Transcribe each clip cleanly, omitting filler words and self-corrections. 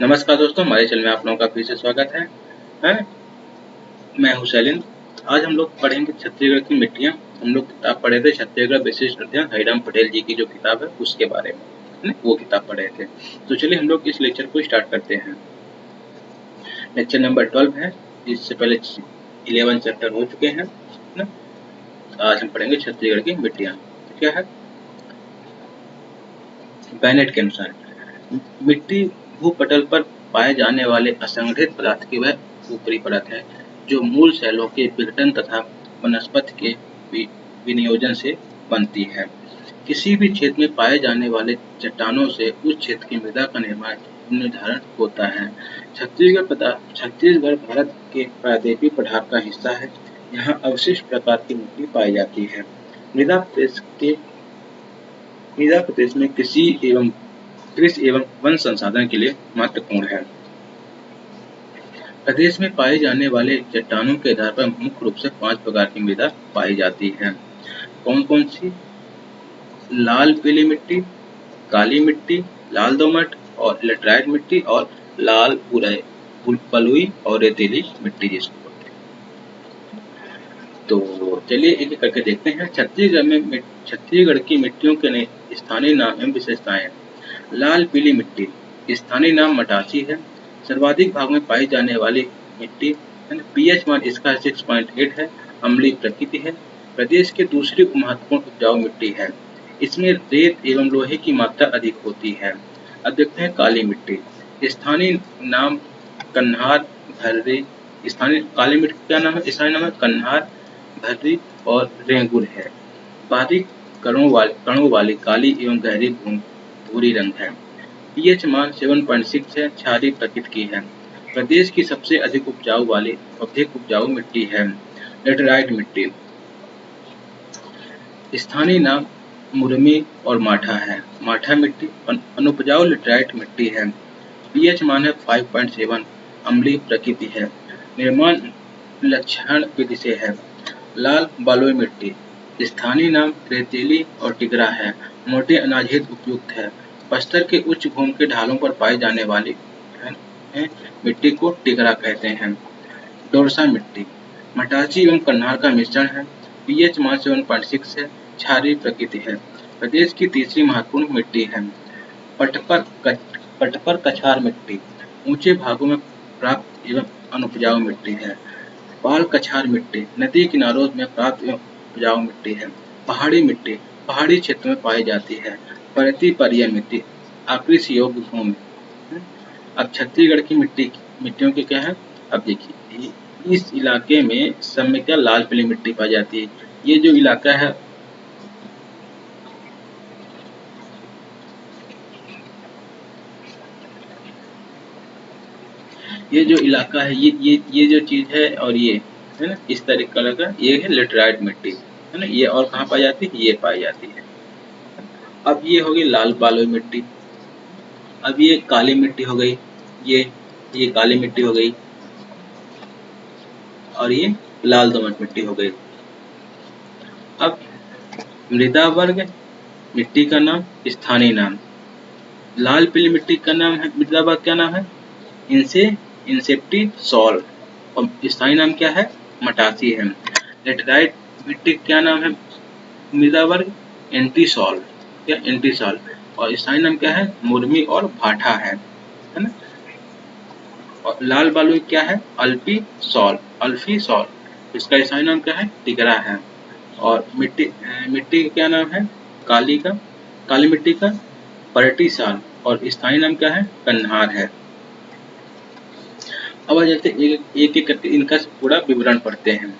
नमस्कार दोस्तों, हमारे चैनल में आप लोगों का फिर से स्वागत है। मैं हूं सैलिन। आज हम लोग पढ़ेंगे छत्तीसगढ़ की मिट्टियां। हम लोग किताब पढ़े थे छत्तीसगढ़ विशिष्ट अध्ययन, हरिराम पटेल जी की जो किताब है उसके बारे में, है ना, वो किताब पढ़े थे। तो चलिए हम लोग इस लेक्चर को स्टार्ट करते हैं। लेक्चर नंबर 12 है। इससे पहले 11 चैप्टर हो चुके हैं ना। आज हम पढ़ेंगे छत्तीसगढ़ की मिट्टियां। तो क्या है, बैनेट के अनुसार मिट्टी भूपटल पर पाए जाने वाले असंगठित पदार्थ की वह ऊपरी परत है जो मूल शैलों के विघटन तथा वनस्पति के विनियोजन से बनती है। किसी भी क्षेत्र में पाए जाने वाले चट्टानों से उस क्षेत्र की मृदा का निर्धारण होता है। छत्तीसगढ़ भारत के प्रायद्वीपीय पठार का हिस्सा है। यहाँ अवशिष्ट प्रकार की मिट्टी पाई जाती है। मृदा प्रदेश में कृषि एवं वन संसाधन के लिए महत्वपूर्ण है। प्रदेश में पाए जाने वाले चट्टानों के आधार पर मुख्य रूप से 5 प्रकार की मृदा पाई जाती है। कौन कौन सी? लाल पीली मिट्टी, काली मिट्टी, लाल दोमट और लेटराइट मिट्टी और लाल बलुई और रेतीली मिट्टी जिसको बोलते हैं। तो चलिए एक एक करके देखते हैं। छत्तीसगढ़ की मिट्टियों के स्थानीय नाम एवं विशेषताएं। लाल पीली मिट्टी, स्थानीय नाम मटासी है। सर्वाधिक भाग में पाई जाने वाली मिट्टी, पीएच मान इसका 6.8 है। अम्लीय प्रकृति है। प्रदेश की दूसरी महत्वपूर्ण उपजाऊ मिट्टी है। इसमें रेत एवं लोहे की मात्रा अधिक होती है। अब देखते हैं काली मिट्टी। स्थानीय नाम कन्हार, भर्री। स्थानीय काली मिट्टी क्या नाम है? स्थानीय नाम है कन्हार, भर्री और रेंगुर है। बारीक कणों वाली काली एवं गहरी भूरी रंग है। पीएच मान 7.6 है। क्षारीय प्रकृति की है। प्रदेश की सबसे अधिक उपजाऊ मिट्टी है। लेटराइट मिट्टी, स्थानीय नाम मुरमी और माठा है। माठा मिट्टी अनुपजाऊ लेटराइट मिट्टी है। पीएच मान है 5.7। अम्लीय प्रकृति है। निर्माण लक्षण विधि से है। लाल बलुई मिट्टी, स्थानीय नाम रेतीली और टिगरा है। मोटे अनाज हेतु उपयुक्त है। बस्तर के उच्च भूमि के ढालों पर पाई जाने वाली मिट्टी को टिगरा कहते हैं। डोरसा मिट्टी, मटासी एवं कन्हार का मिश्रण है। पीएच मान 7.6 है। क्षारीय प्रकृति है। प्रदेश की तीसरी महत्वपूर्ण मिट्टी है। पटपर कछार मिट्टी, ऊंचे भागों में प्राप्त एवं अनुपजाऊ मिट्टी है। पाल कछार मिट्टी, नदी किनारों में प्राप्त एवं उपजाऊ मिट्टी है। पहाड़ी मिट्टी, पहाड़ी क्षेत्र में पाई जाती है। परती परिय मिट्टी, आकृषि योग्य भूमि। अब छत्तीसगढ़ की मिट्टियों के क्या है? अब देखिए, इस इलाके में सब में क्या लाल पीली मिट्टी पाई जाती है। ये जो इलाका है, ये जो चीज है और ये है ना, इस तरीके का लगा, ये है लेटराइट मिट्टी, है ना। ये और कहाँ पाई जाती है? ये पाई जाती है। अब ये होगी लाल बलुई मिट्टी। अब ये काली मिट्टी हो गई। ये काली मिट्टी हो गई और ये लाल दोमट मिट्टी हो गई। अब मृदा वर्ग, मिट्टी का नाम, स्थानीय नाम। लाल पीली मिट्टी का नाम है, मृदा वर्ग क्या नाम है? इंसेप्टी सॉल और स्थानीय नाम क्या है? मटासी है। लेटराइट मिट्टी क्या नाम है? मृदा वर्ग एंटीसॉल, क्या एंटीसॉल, और स्थानीय नाम क्या है? मुरमी और भाठा है ना। और लाल बलुई क्या है? अल्फी सॉल, इसका स्थानीय नाम क्या है? टिगरा है। और मिट्टी का क्या नाम है? काली मिट्टी का परटी साल और स्थानीय नाम क्या है? कन्हार है। अब देखते हैं एक एक करके इनका पूरा विवरण पढ़ते हैं।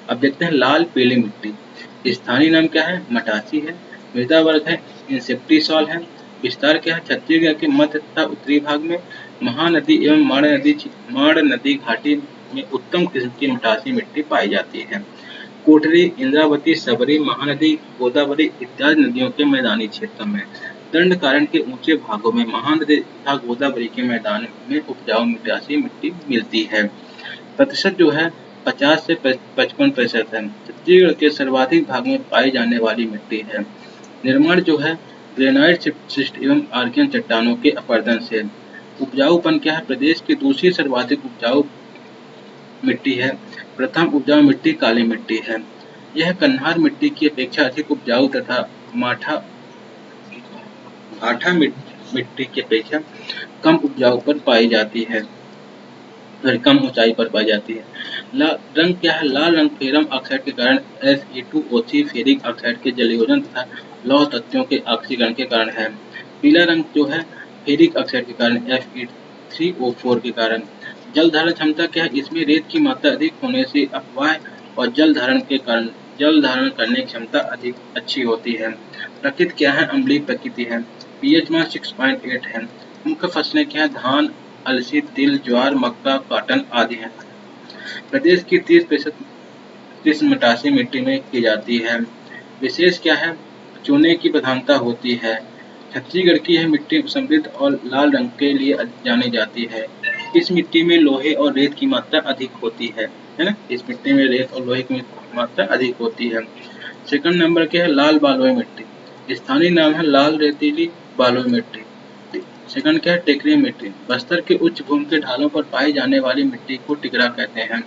अब देखते हैं लाल पीली मिट्टी। स्थानीय नाम क्या है? मटासी है। मृदा वर्ग है इंसेप्टिसॉल है। विस्तार क्या है? छत्तीसगढ़ के मध्य तथा उत्तरी भाग में महानदी एवं माण नदी घाटी में उत्तम किस्म की मटासी मिट्टी पाई जाती है। कोटरी, इंद्रावती, सबरी, महानदी, गोदावरी इत्यादि नदियों के मैदानी क्षेत्र में, दंडकारण्य के ऊंचे भागों में महानदी तथा गोदावरी के मैदान में उपजाऊ मटासी मिट्टी मिलती है। प्रतिशत जो है 50 से 55% है। छत्तीसगढ़ के सर्वाधिक भाग में पाई जाने वाली मिट्टी है। निर्माण जो है ग्रेनाइट शिस्ट एवं आर्कियन चट्टानों के अपरदन से। उपजाऊपन क्या है? प्रदेश की दूसरी सर्वाधिक उपजाऊ मिट्टी है। प्रथम उपजाऊ मिट्टी काली मिट्टी है। यह कन्हार मिट्टी की अपेक्षा अधिक उपजाऊ तथा माठा आठा मिट्टी की अपेक्षा कम उपजाऊ पर पाई जाती है, कम ऊंचाई पर पाई जाती है। रंग क्या है? लाल रंग फेरम ऑक्साइड के कारण Fe2O3 फेरिक ऑक्साइड के जलयोजन तथा लौह तत्वों के ऑक्सीकरण के कारण है। पीला रंग जो है फेरिक ऑक्साइड के कारण Fe3O4 के कारण। जल धारण क्षमता क्या है? इसमें रेत की मात्रा अधिक होने से अपवाह और जल धारण के कारण जल धारण करने की क्षमता अधिक अच्छी होती है। प्रकृति क्या है? अम्लीय प्रकृति है। पीएच मान 6.8 है। मुख्य फसलें क्या है? धान, अलसी, तिल, ज्वार, मक्का, कॉटन आदि हैं। प्रदेश की 30% कृषि मटासी मिट्टी में की जाती है। विशेष क्या है? चूने की प्रधानता होती है। छत्तीसगढ़ की यह मिट्टी समृद्ध और लाल रंग के लिए जानी जाती है। इस मिट्टी में लोहे और रेत की मात्रा अधिक होती है ना? इस मिट्टी में रेत और लोहे की मात्रा अधिक होती है। सेकंड नंबर क्या है? लाल बालुई मिट्टी। स्थानीय नाम है लाल रेतीली बालुई मिट्टी। सेकंड क्या है? टेकरी मिट्टी। बस्तर के उच्च भूमि के ढालों पर पाई जाने वाली मिट्टी को टिकरा कहते हैं।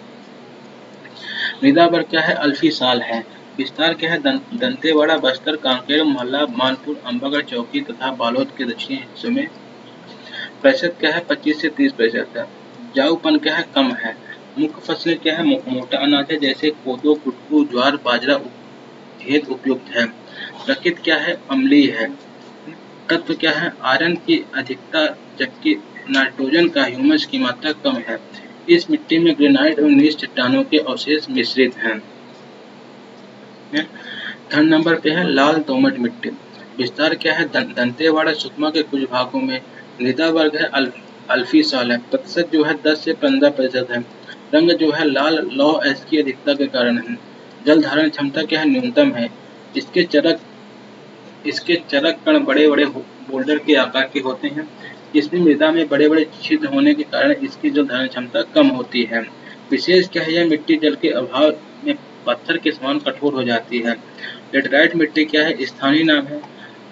मृदा वर्ग क्या है? अल्फी साल है। विस्तार क्या है? दंतेवाड़ा, बस्तर, कांकेर, मोहल्ला, मानपुर, अम्बागढ़ चौकी तथा बालोद के दक्षिणी हिस्सों में। प्रतिशत क्या है? 25 से 30% है। उपजाऊपन क्या है? कम है। मुख्य फसलें क्या है? मोटा अनाज है जैसे कोदो, कुटकू, ज्वार, बाजरा हेतु उपयुक्त है। प्रकृति क्या है? अम्लीय है। तत्व क्या है? आयरन की अधिकता जबकि नाइट्रोजन का ह्यूमस की मात्रा कम है। इस मिट्टी में ग्रेनाइट एवं नीच चट्टानों के अवशेष मिश्रित हैं। थर्ड नंबर पे है लाल दोमट मिट्टी। विस्तार क्या है? दंतेवाड़ा, सुकमा के कुछ भागों में। मृदा वर्ग है अल्फी साल है। प्रतिशत जो है 10 से 15% है। रंग जो है लाल लौह एस की अधिकता के कारण है। जल धारण क्षमता क्या है? न्यूनतम है। इसके चरक कण बड़े-बड़े बोल्डर के आकार के होते हैं। इसमें मृदा में बड़े-बड़े छिद्र होने के कारण इसकी जल धारण क्षमता कम होती है। विशेष क्या है? यह मिट्टी जल के अभाव में पत्थर के समान कठोर हो जाती है। लेटराइट मिट्टी क्या है? स्थानीय नाम है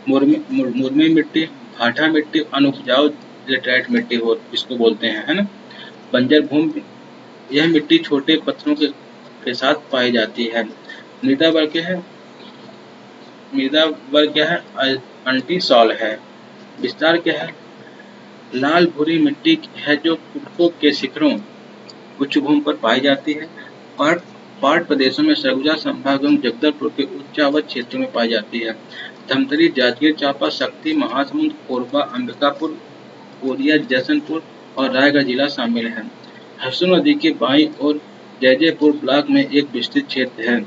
मुरमी मिट्टी, भाटा मिट्टी, अनुपजाऊ लेटराइट मिट्टी हो इसको बोलते हैं, है ना? बंजर भूमि यह मिट्टी छोटे पत्थरों के साथ पाई जाती है। मृदा वर्ग क्या है? मृदा वर्ग क्या है? अंटी सॉल है। विस्तार क्या है? लाल भूरी मिट्टी है जो कुटको के शिखरों उच्च भूमि पर पाई जाती है। पहाड़ प्रदेशों में सरगुजा संभाग एवं जगदलपुर के उच्चावच क्षेत्रों में पाई जाती है। धमतरी, जांजगीर चांपा, शक्ति, महासमुंद, कोरबा, अंबिकापुर, कोरिया, जैसलपुर और रायगढ़ जिला शामिल है। हसू नदी के बाईं ओर जैजैपुर ब्लॉक में एक विस्तृत क्षेत्र है।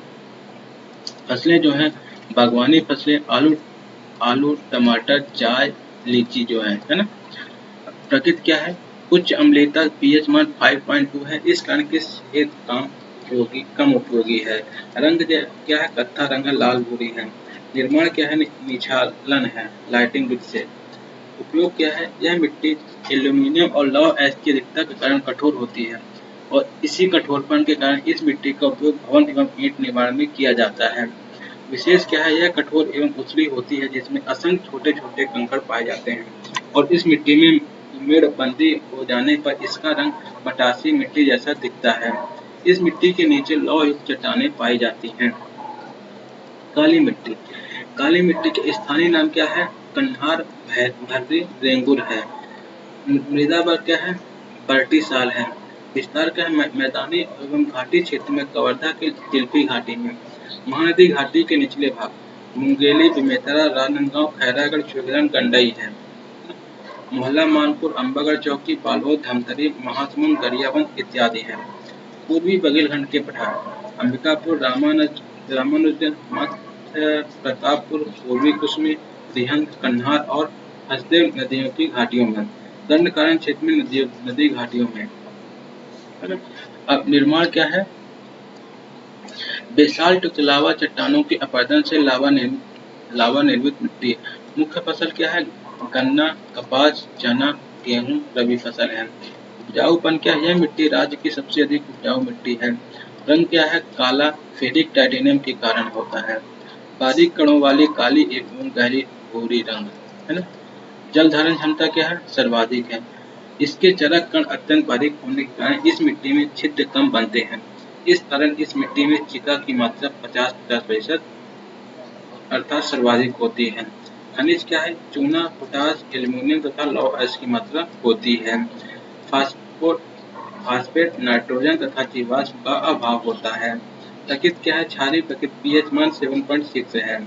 फसलें जो हैं बागवानी फसलें आलू, टमाटर, चाय, लीची जो है ना? प्रकृति क्या है? उच्च अम्लीयता पीएच मान 5.2 है। इस कारण के सेहत कम उपयोगी है। रंग क्या है? कत्था रंग है, लाल भूरी है। निर्माण क्या है? निछालन है, लाइटिंग ब्रिक से। उपयोग क्या है? यह मिट्टी एल्यूमिनियम और लौह एस की अधिकता के कारण कठोर होती है और इसी कठोरपन के कारण इस मिट्टी का उपयोग भवन एवं ईंट निर्माण में किया जाता है। विशेष क्या है? यह कठोर एवं उथली होती है जिसमें असंख्य छोटे छोटे कंकड़ पाए जाते हैं और इस मिट्टी में मेड़बंदी हो जाने पर इसका रंग मटासी मिट्टी जैसा दिखता है। इस मिट्टी के नीचे लौह युक्त चट्टानें पाई जाती हैं। काली मिट्टी। काली मिट्टी के स्थानीय नाम क्या है? कन्हार, भर्री, रेंगुर है। मृदा वर्ग क्या है? बर्टी साल है। विस्तार क्या है? मैदानी एवं घाटी क्षेत्र में कवर्धा के चिल्पी घाटी में। महानदी घाटी के निचले भाग मुंगेली, बेमेतरा, राजनांदगांव, खैरागढ़, छुईखदान, गंडई है। मोहल्ला मानपुर, अम्बागढ़ चौकी, बालोद, धमतरी, महासमुंद, गरियाबंद इत्यादि है। पूर्वी बघेलखंड के पठार अंबिकापुर, रामानुजगंज, मध्य प्रतापपुर, पूर्वी कुसमी, रिहंद, कन्हार और हसदेव नदियों की घाटियों में। दंडकारण्य क्षेत्र में नदी घाटियों में। अब निर्माण क्या है? बेसाल्ट लावा चट्टानों के अपरदन से लावा निर्मित मिट्टी। मुख्य फसल क्या है? गन्ना, कपास, चना, गेहूं रबी फसल है। उपजाऊपन क्या है? यह मिट्टी राज्य की सबसे अधिक उपजाऊ मिट्टी है। रंग क्या है? काला फेरिक टाइटेनियम के कारण होता है। बारीक कणों वाली काली एवं गहरी भूरी रंग, है ना? जल धारण क्षमता क्या है? सर्वाधिक है। इसके चरक कण अत्यंत बारीक होने के कारण इस मिट्टी में छिद्र कम बनते हैं। इस कारण इस मिट्टी में चिका की मात्रा 50-50% अर्थात सर्वाधिक होती है। खनिज क्या है? चूना, पोटाश, एल्यूमीनियम तथा लौह अयस्क की मात्रा होती है। फास्फेट, नाइट्रोजन तथा जीवाश्म का अभाव होता है। प्रकृति क्या है? क्षारीय प्रकृति, पीएच मान 7.6 है।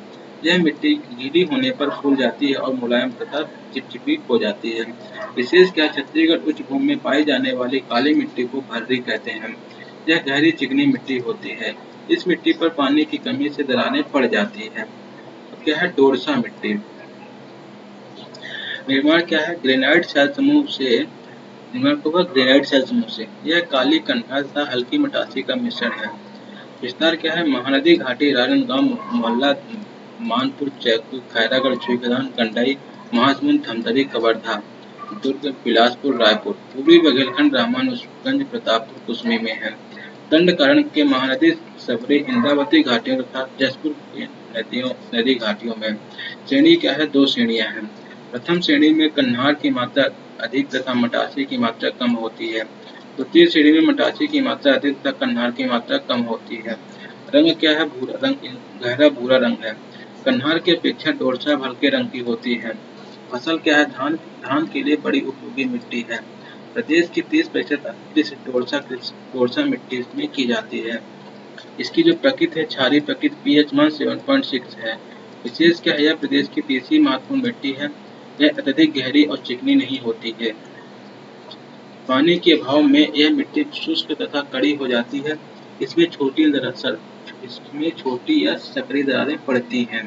यह मिट्टी गीली होने पर फूल जाती है और मुलायम तथा चिपचिपी हो जाती है। विशेष क्या? छत्तीसगढ़ उच्च भूमि में पाई जाने वाली काली मिट्टी को भर्री कहते हैं। यह गहरी चिकनी मिट्टी होती है। इस मिट्टी पर पानी की कमी से दरारें पड़ जाती है। क्या है? डोरसा मिट्टी। निर्माण क्या है? ग्रेनाइट शैल समूह से निर्माण होगा ग्रेनाइट शैल समूह से। यह काली कन्हार तथा हल्की मटासी का मिश्रण है। विस्तार क्या है? महानदी घाटी, राजनांदगांव, मोहल्ला, मानपुर, चैकू, खैरागढ़, छुईखदान, कंडाई, महासमुंद, धमतरी, कवर्धा, दुर्ग, बिलासपुर, रायपुर। पूर्वी बघेलखंड रामानुजगंज, प्रतापपुर, कुसमी में है। दंड कारण के महानदी सबरी, इंद्रावती घाटियों तथा जसपुर की नदी घाटियों में। श्रेणी क्या है? 2 श्रेणियां हैं। प्रथम श्रेणी में कन्हार की मात्रा अधिक तथा मटासी की मात्रा कम होती है। द्वितीय श्रेणी में मटासी की मात्रा अधिक तथा कन्हार की मात्रा कम होती है। रंग क्या है? भूरा रंग, गहरा भूरा रंग है। कन्हार की अपेक्षा डोरसा हल्के रंग की होती है। फसल क्या है? धान। धान के लिए बड़ी उपयोगी मिट्टी है। प्रदेश की 30% कृषि डोरसा मिट्टी में की जाती है। इसकी जो प्रकृति है क्षारीय प्रकृति, पीएच मान 7.6 है। विशेष क्या है? यह प्रदेश की तीसरी महत्वपूर्ण मिट्टी है। यह अत्यधिक गहरी और चिकनी नहीं होती है। पानी के अभाव में यह मिट्टी शुष्क तथा कड़ी हो जाती है। इसमें छोटी या सकरी दरारें पड़ती हैं।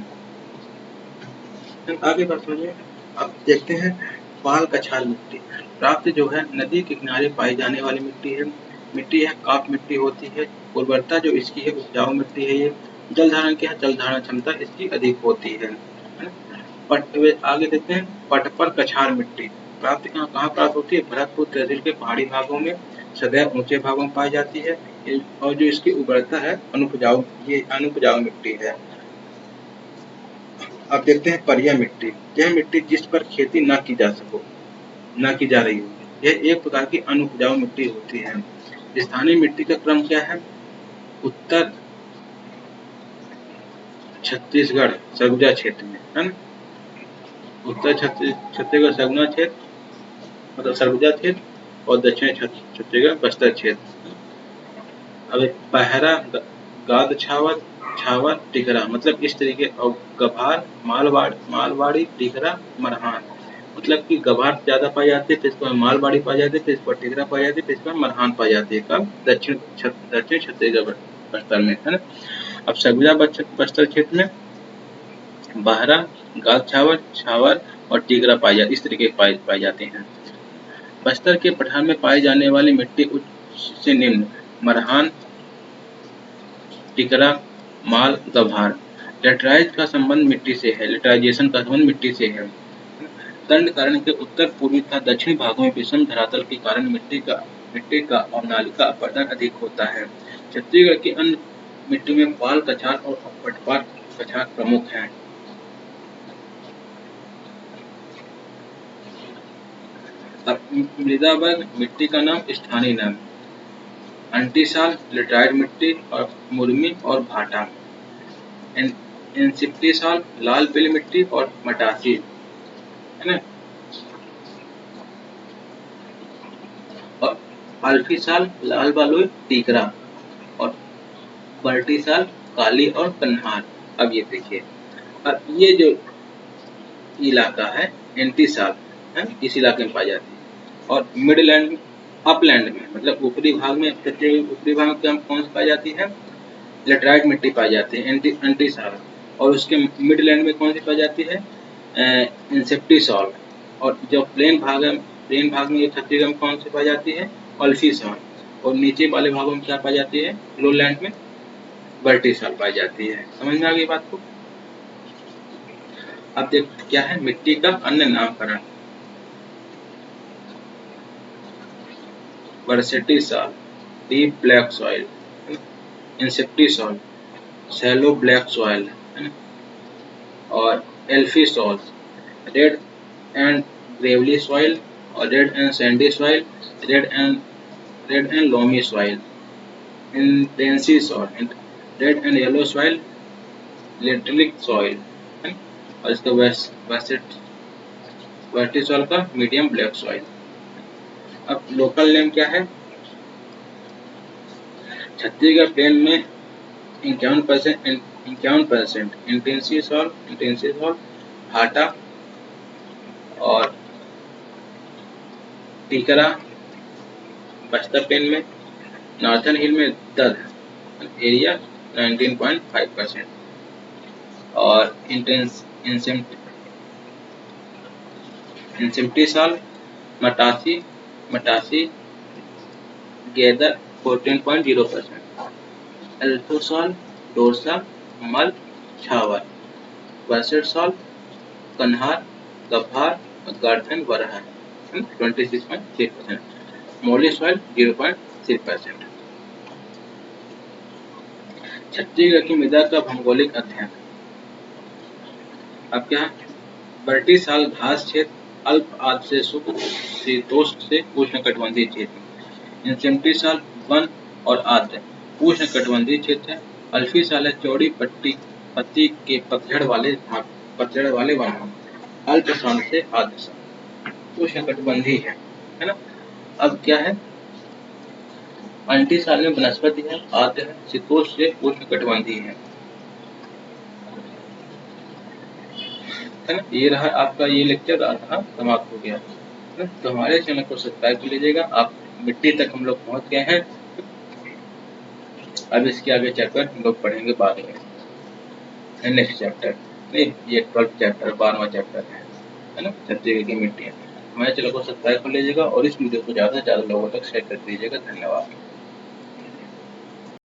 आगे बात समझिए। अब देखते हैं पाल कछार मिट्टी। प्राप्त जो है नदी के किनारे पाई जाने वाली मिट्टी है। मिट्टी है काप मिट्टी होती है। उर्वरता जो इसकी है उपजाऊ मिट्टी है ये। जल धारण क्या है? जल धारण क्षमता इसकी अधिक होती है। आगे देखते हैं पटपर कछार मिट्टी। प्राप्त कहाँ प्राप्त होती है? भरतपुर तहसील के पहाड़ी भागों में, सदैव ऊंचे भागों में पाई जाती है। और जो इसकी उर्वरता है अनुपजाऊ मिट्टी है। अब देखते हैं परिया मिट्टी। यह मिट्टी जिस पर खेती न की जा रही हो, यह एक प्रकार की अनुपजाऊ मिट्टी होती है। स्थानीय मिट्टी का क्रम क्या है? उत्तर छत्तीसगढ़ सरगुजा क्षेत्र में, है ना? उत्तर छत्तीसगढ़ सरगुजा क्षेत्र मतलब सरगुजा क्षेत्र, और दक्षिण छत्तीसगढ़ बस्तर क्षेत्र। अब पहरा, गाद छावर, टिकरा मतलब इस तरीके, और गभार, मालवाड़ी, टिकरा, मरहान। मतलब कि गभार ज्यादा पाई जाती है, फिर इसके बाद मालवाड़ी पाई जाती है, फिर इसके बाद टिकरा पाई जाती है, फिर इसके बाद मरहान पाई जाती है। कब? दक्षिण छत्तीसगढ़ बस्तर में, है ना? अब सरगुजा बस्तर क्षेत्र में बहरा, गाद छावर और टिकरा पाई जाती, इस तरीके पाई जाते हैं। बस्तर के पठार में पाई जाने वाली मिट्टी उच्च से निम्न: मरहान, टिकरा, माल, गभार। लेटराइट का संबंध मिट्टी से है। लेटराइजेशन का संबंध मिट्टी से है। दंड कारण के उत्तर पूर्वी तथा दक्षिणी भागों में विषम धरातल के कारण मिट्टी का और नाली का अपरदन अधिक होता है। छत्तीसगढ़ की अन्य मिट्टी में पाल कछार और पटवार कछार प्रमुख हैं। अब मृदा वर्ग मिट्टी का नाम, स्थानीय नाम: अंटीसाल, लेटराइट मिट्टी और मुर्मी और भाटा। एनसिप्टीसाल लाल पीली मिट्टी और मटासी, है ना? और अल्फीसाल लाल बलुई टीकरा और बल्टीसाल काली और कन्हार। अब ये देखिए, अब ये जो इलाका है एंटीसाल है, इस इलाके में पाई जाती है। और मिडलैंड अपलैंड में मतलब ऊपरी भाग में ऊपरी भाग में कौन सी पाई जाती है? लेटराइट मिट्टी पाई जाती है, एंटीसाल। और उसके मिडलैंड में कौन सी पाई जाती है? इंसेप्टीसॉल। और जो प्लेन भाग में ये छत्तीसगढ़ में कौन सी पाई जाती है? अल्फीसॉल। और नीचे वाले भागों में क्या पाई जाती है? लोलैंड में वर्टिसॉल पाई जाती है। समझ में आ गई बात को? अब देख क्या है मिट्टी का अन्य नामकरण: vertisol, deep black soil, inceptisol, shallow black soil, और alfisol, red and gravelly soil, और red and sandy soil, red and loamy soil, entisol soil, red and yellow soil, lateritic soil, और इसका वर्टी सॉइल का medium black soil. अब local name क्या है? Chhattisgarh plane में 51% इंटेंसी soil, Hata और टीकरा। बस्तर प्लेन में, नॉर्थन हिल में दर्द एरिया 19.5% और इंसेम्प्टी साल, मटासी गैदर 14.0%, एल्फोसाल, डोरसा, मल, छावर, बरसेट साल, कन्हार, गभार, गार्थन, वरहा 26.3%, मोली सॉइल 0.3%। छत्तीसगढ़ की मृदा का भौगोलिक अध्ययन। अब क्या? बर्टी साल घास क्षेत्र, अल्प आर्द्र से शुष्क शीतोष्ण से उष्णकटिबंधीय क्षेत्र। इंसेम्प्टी साल वन और आर्द्र उष्णकटिबंधीय क्षेत्र है। अल्फी साल है चौड़ी पत्ती के पतझड़ वाले वन। अल्प साल से आर्द्र साल उष्णकटिबंधीय है ना। अब क्या है? अंटी साल में वनस्पति है, आर्द्र है, शीतोष्ण से उष्णकटिबंधीय है ना। ये रहा आपका ये लेक्चर समाप्त हो गया है ना। तो हमारे चैनल को सब्सक्राइब कर लीजिएगा। आप मिट्टी तक हम लोग पहुंच गए हैं। अब इसके आगे चैप्टर हम लोग पढ़ेंगे बाद में, नेक्स्ट चैप्टर नहीं, ये 12th चैप्टर 12वां चैप्टर है ना, छत्तीसगढ़ की मिट्टी। हमारे चैनल को सब्सक्राइब कर लीजिएगा और इस वीडियो को ज़्यादा से ज़्यादा लोगों तक शेयर कर दीजिएगा। धन्यवाद।